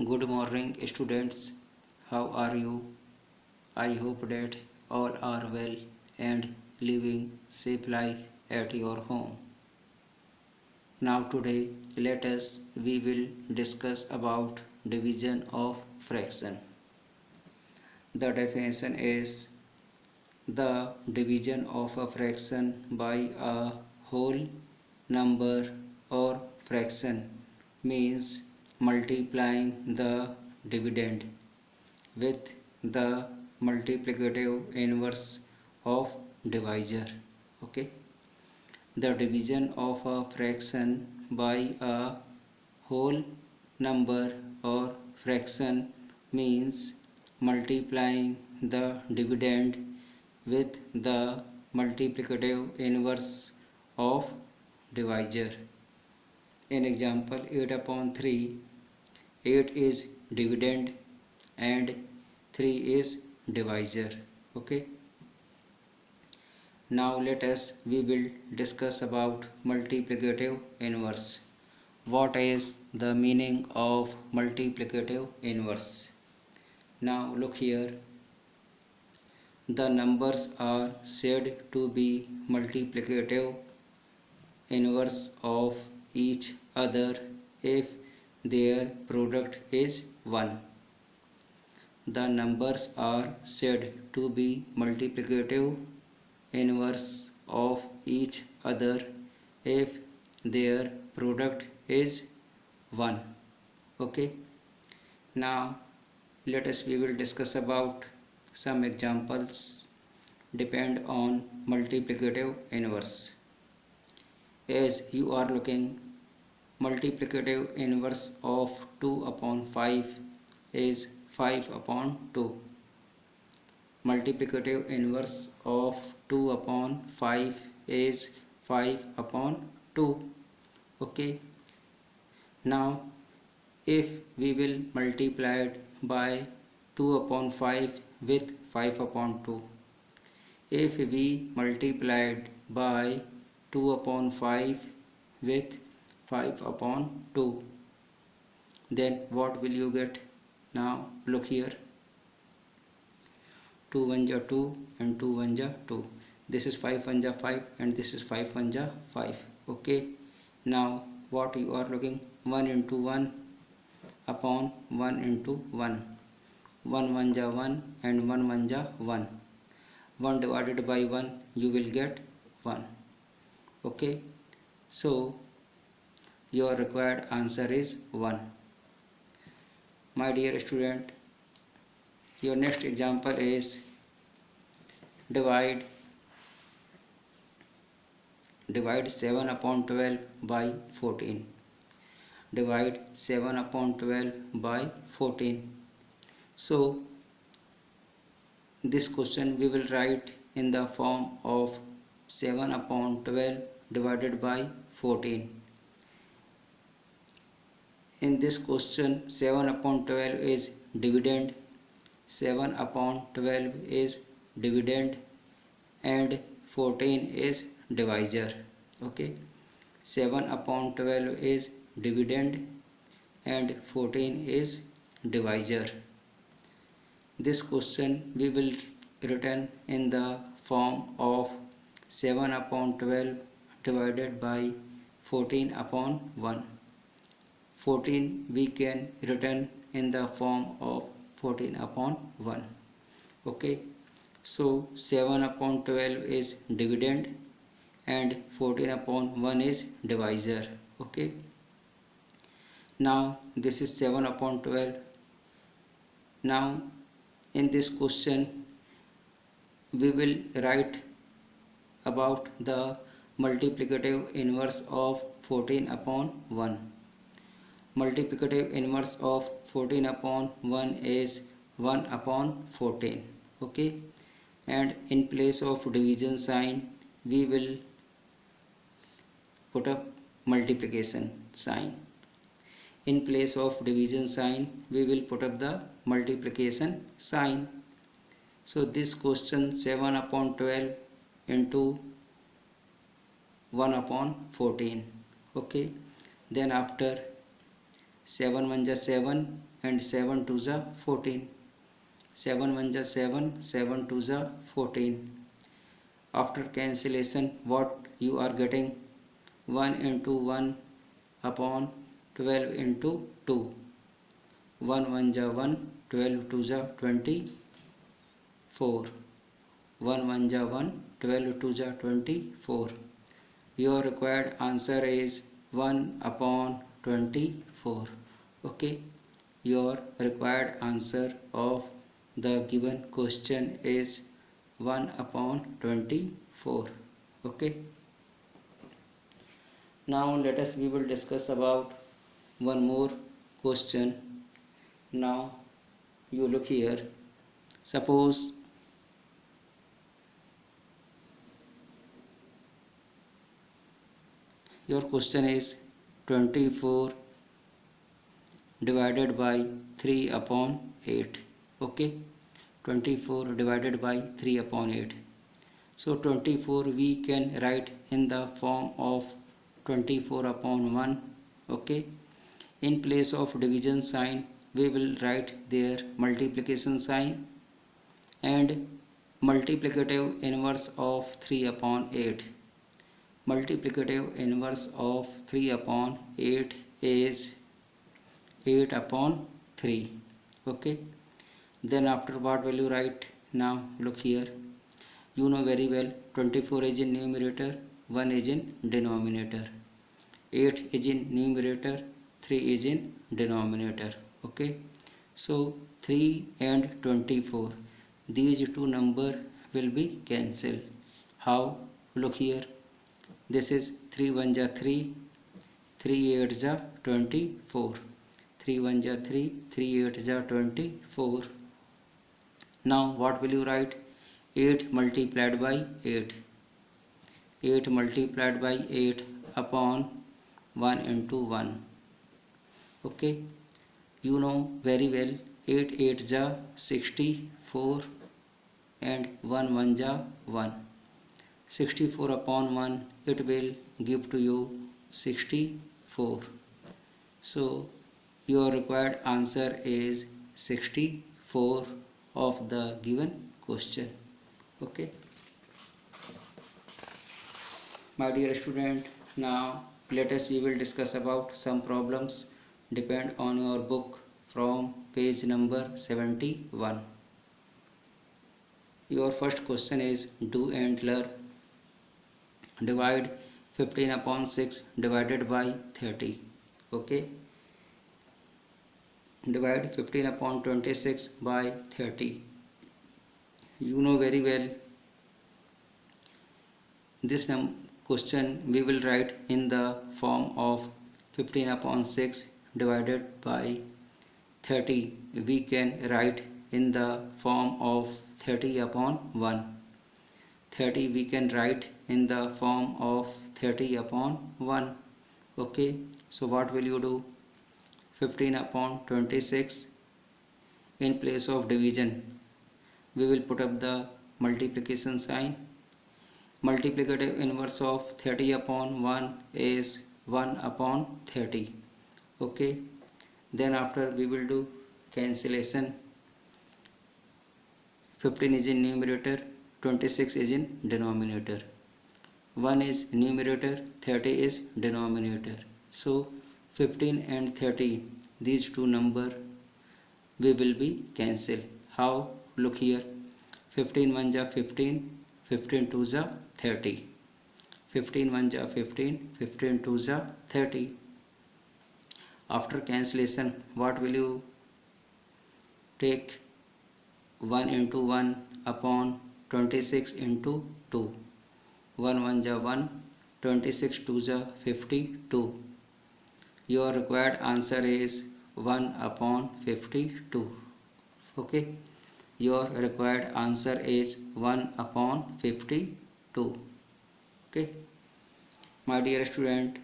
Good morning, students. How are you? I hope that all are well and living safe life at your home. Now today let us we will discuss about division of fraction. The definition is the division of a fraction by a whole number or fraction means multiplying the dividend with the multiplicative inverse of divisor. Okay, the division of a fraction by a whole number or fraction means multiplying the dividend with the multiplicative inverse of divisor. In example 8 upon 3, 8 is dividend and 3 is divisor. Okay, now let us we will discuss about multiplicative inverse. What is the meaning of multiplicative inverse? Now look here, the numbers are said to be multiplicative inverse of each other if their product is 1. The numbers are said to be multiplicative inverse of each other if their product is 1. Okay, now let us we will discuss about some examples depend on multiplicative inverse. As you are looking, multiplicative inverse of 2 upon 5 is 5 upon 2. Multiplicative inverse of 2 upon 5 is 5 upon 2. Okay, now if we will multiply it by 2 upon 5 with 5 upon 2, if we multiplied by 2 upon 5 with 5 upon 2, then what will you get? Now look here, 2 1 ja 2 and 2 1 ja 2. This is 5 1 ja 5 and this is 5 1 ja 5. Okay, now what you are looking, 1 into 1 upon 1 into 1. 1 1 ja 1 and 1 1 ja 1. 1 divided by 1 you will get 1. Okay, so your required answer is 1. My dear student, your next example is divide 7 upon 12 by 14. Divide 7 upon 12 by 14. So this question we will write in the form of 7 upon 12 divided by 14. In this question 7 upon 12 is dividend, 7 upon 12 is dividend and 14 is divisor. Okay, 7 upon 12 is dividend and 14 is divisor. This question we will written in the form of 7 upon 12 divided by 14 upon 1. 14 we can written in the form of 14 upon 1. Okay, so 7 upon 12 is dividend and 14 upon 1 is divisor. Okay, now this is 7 upon 12. Now in this question we will write about the multiplicative inverse of 14 upon 1. Multiplicative inverse of 14 upon 1 is 1 upon 14. Okay, and in place of division sign we will put up multiplication sign. In place of division sign we will put up the multiplication sign. So this question 7 upon 12 into 1 upon 14. Okay, then after 7 1 ja 7 and 7 2 जा 14. 7 1 जा 7, 7 2 जा 14. After cancellation, what you are getting? 1 into 1 upon 12 into 2. 1 1 जा 1, 12 2 जा 24. 1 1 जा 1, 12 2 जा 24. Your required answer is 1 upon 24. Okay, your required answer of the given question is 1 upon 24. Okay, now we will discuss about one more question. Now you look here. Suppose your question is 24 divided by 3 upon 8. Okay, 24 divided by 3 upon 8. So 24 we can write in the form of 24 upon 1. Okay, in place of division sign we will write there multiplication sign and multiplicative inverse of 3 upon 8. Multiplicative inverse of 3 upon 8 is 8 upon 3. Okay, then after what will you write? Now look here, you know very well 24 is in numerator, 1 is in denominator, 8 is in numerator, 3 is in denominator. Okay, so 3 and 24, these two number will be cancelled. How? Look here, this is 3 1 ja 3, 3 8 ja 24. 3 1 ja 3, 3 8 ja 24. Now what will you write? 8 multiplied by 8. 8 multiplied by 8 upon 1 into 1. Okay, you know very well 8 8 ja 64 and 1 1 ja 1. 64 upon 1, it will give to you 64. So your required answer is 64 of the given question. Okay, my dear student, now we will discuss about some problems. Depend on your book from page number 71. Your first question is do and learn. Divide 15 upon 6 divided by 30. Okay, divide 15 upon 26 by 30. You know very well this question we will write in the form of 15 upon 6 divided by 30. We can write in the form of 30 upon 1. 30 we can write in the form of 30 upon 1. Okay, so what will you do? 15 upon 26, in place of division we will put up the multiplication sign. Multiplicative inverse of 30 upon 1 is 1 upon 30. Okay, then after we will do cancellation. 15 is in numerator, 26 is in denominator. 1 is numerator, 30 is denominator. So 15 and 30, these two number we will be cancelled. How? Look here, 15 1 ja 15, 15 2 ja 30. 15 1 ja 15, 15 2 ja 30. After cancellation, what will you take? 1 into 1 upon 26 into 2. 1 1 ja 1, 26 2 ja 52. Your required answer is 1 upon 52. Okay, your required answer is 1 upon 52. Okay, my dear student,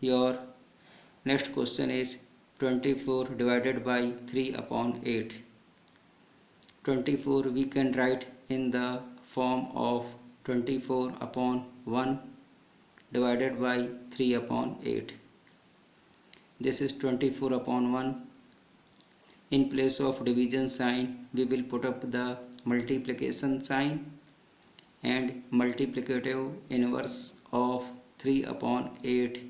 your next question is 24 divided by 3 upon 8. 24 we can write in the form of 24 upon 1 divided by 3 upon 8. This is 24 upon 1. In place of division sign we will put up the multiplication sign, and multiplicative inverse of 3 upon 8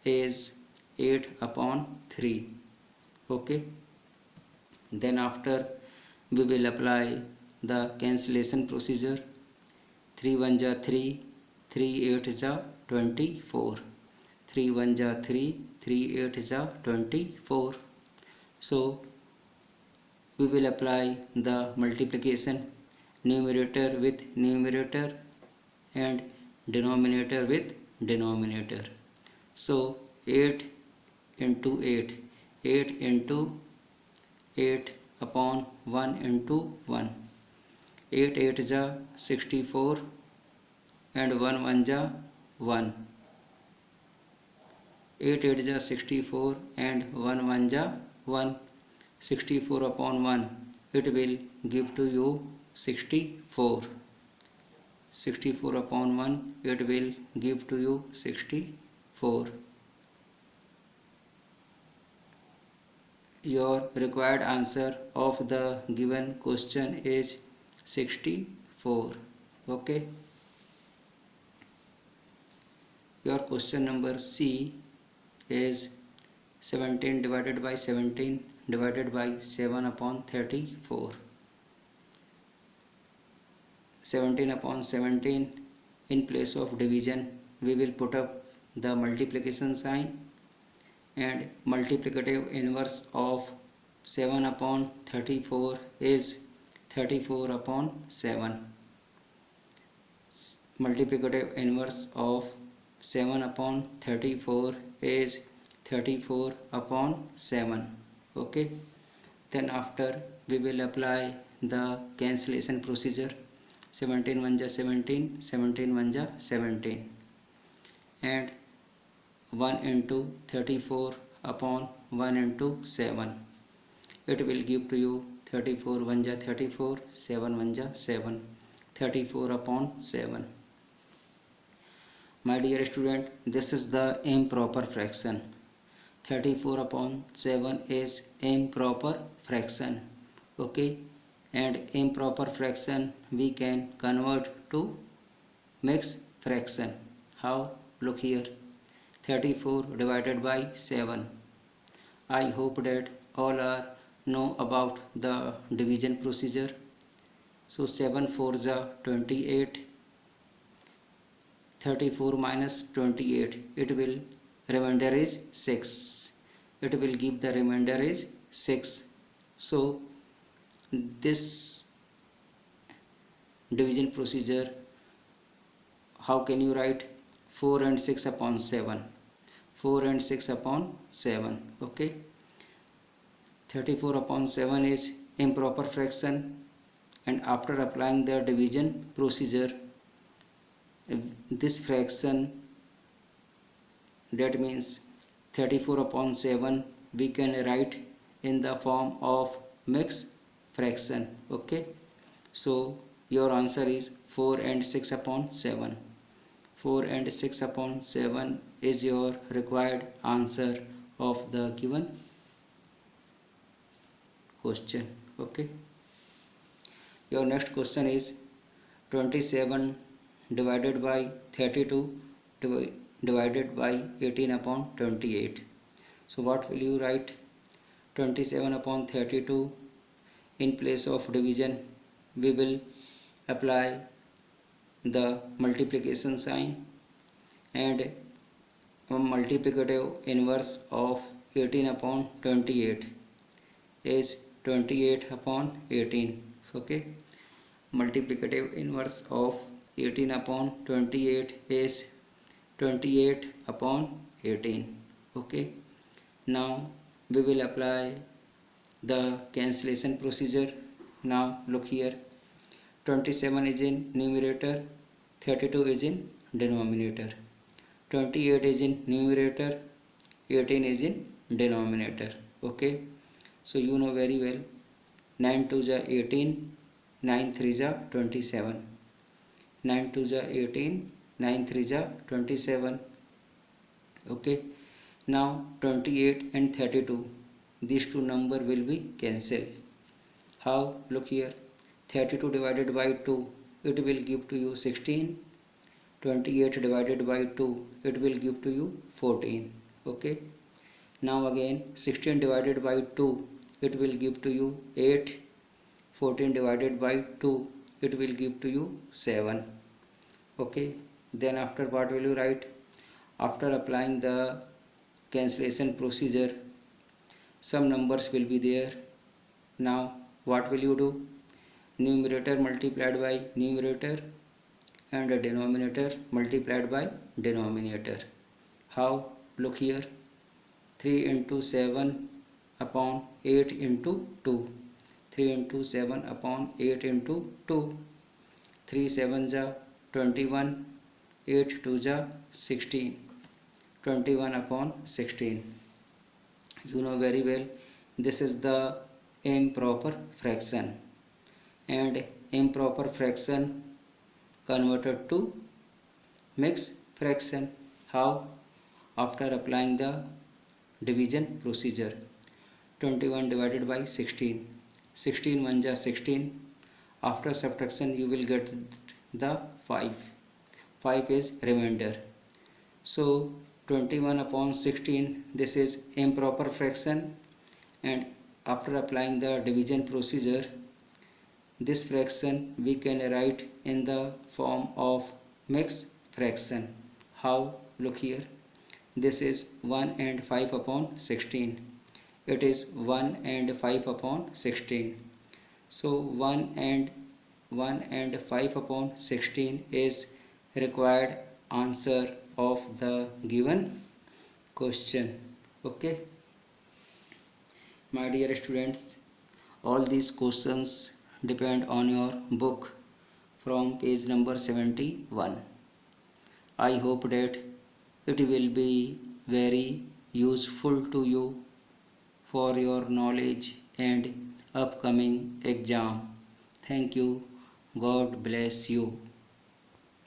is 8 upon 3. Okay, then after we will apply the cancellation procedure. 3 1 ja 3, 3 8 ja 24, 3 1 ja 3, 3 8 ja 24. So we will apply the multiplication, numerator with numerator and denominator with denominator. So 8 into 8, 8 into 8 upon 1 into 1, 8 8 ja 64 and 1 1 ja 1, 8 8 ja 64 and 1 1 ja 1, 64 upon 1, it will give to you 64. 64 upon 1, it will give to you 64. Your required answer of the given question is 64. Okay. Your question number C is 17 divided by 17 divided by 7 upon 34. 17 upon 17, in place of division we will put up the multiplication sign, and multiplicative inverse of 7 upon 34 is 34 upon 7. Multiplicative inverse of 7 upon 34 is 34 upon 7. Okay, then after we will apply the cancellation procedure. 17 1 ja 17, 17 1 ja 17, and 1 into 34 upon 1 into 7, it will give to you 34 1 ja 34, 7 1 ja 7, 34 upon 7. My dear student, this is the improper fraction. 34 upon 7 is improper fraction. Okay, and improper fraction we can convert to mixed fraction. How? Look here, 34 divided by 7. I hope that all are know about the division procedure. So 7 4 ja 28, 34 minus 28, it will remainder is 6. It will give the remainder is 6. So this division procedure, how can you write? 4 and 6 upon 7, 4 and 6 upon 7. Okay, 34 upon 7 is improper fraction, and after applying the division procedure, this fraction, that means 34 upon 7, we can write in the form of mixed fraction. Okay, so your answer is 4 and 6 upon 7. 4 and 6 upon 7 is your required answer of the given question. Okay, your next question is 27 divided by 32 divided by 18 upon 28. So what will you write? 27 upon 32, in place of division we will apply the multiplication sign, and multiplicative inverse of 18 upon 28 is 28 upon 18. Okay, multiplicative inverse of 18 upon 28 is 28 upon 18. Okay, now we will apply the cancellation procedure. Now look here, 27 is in numerator, 32 is in denominator, 28 is in numerator, 18 is in denominator. Okay, so you know very well, 9 2 ja 18, 9 3 ja 27, 9 2 ja 18, 9 3 ja 27. Okay, now 28 and 32, these two number will be cancelled. How? Look here. 32 divided by 2, it will give to you 16. 28 divided by 2, it will give to you 14. Okay. Now again 16 divided by 2, it will give to you 8. 14 divided by 2, it will give to you 7. Okay. Then after what will you write? After applying the cancellation procedure, some numbers will be there. Now what will you do? Numerator multiplied by numerator and a denominator multiplied by denominator. How? Look here. 3 into 7 upon 8 into 2. 3 into 7 upon 8 into 2. 3 7 ja 21. 8 2 ja 16. 21 upon 16. You know very well this is the improper fraction, and improper fraction converted to mixed fraction. How? After applying the division procedure. 21 divided by 16. 16 1 ja 16. After subtraction you will get the 5. 5 is remainder. So 21 upon 16, this is improper fraction, and after applying the division procedure, this fraction we can write in the form of mixed fraction. How? Look here. This is 1 and 5 upon 16. It is 1 and 5 upon 16. So 1 and 5 upon 16 is required answer of the given question. Okay, my dear students, all these questions depend on your book from page number 71. I hope that it will be very useful to you for your knowledge and upcoming exam. Thank you. God bless you.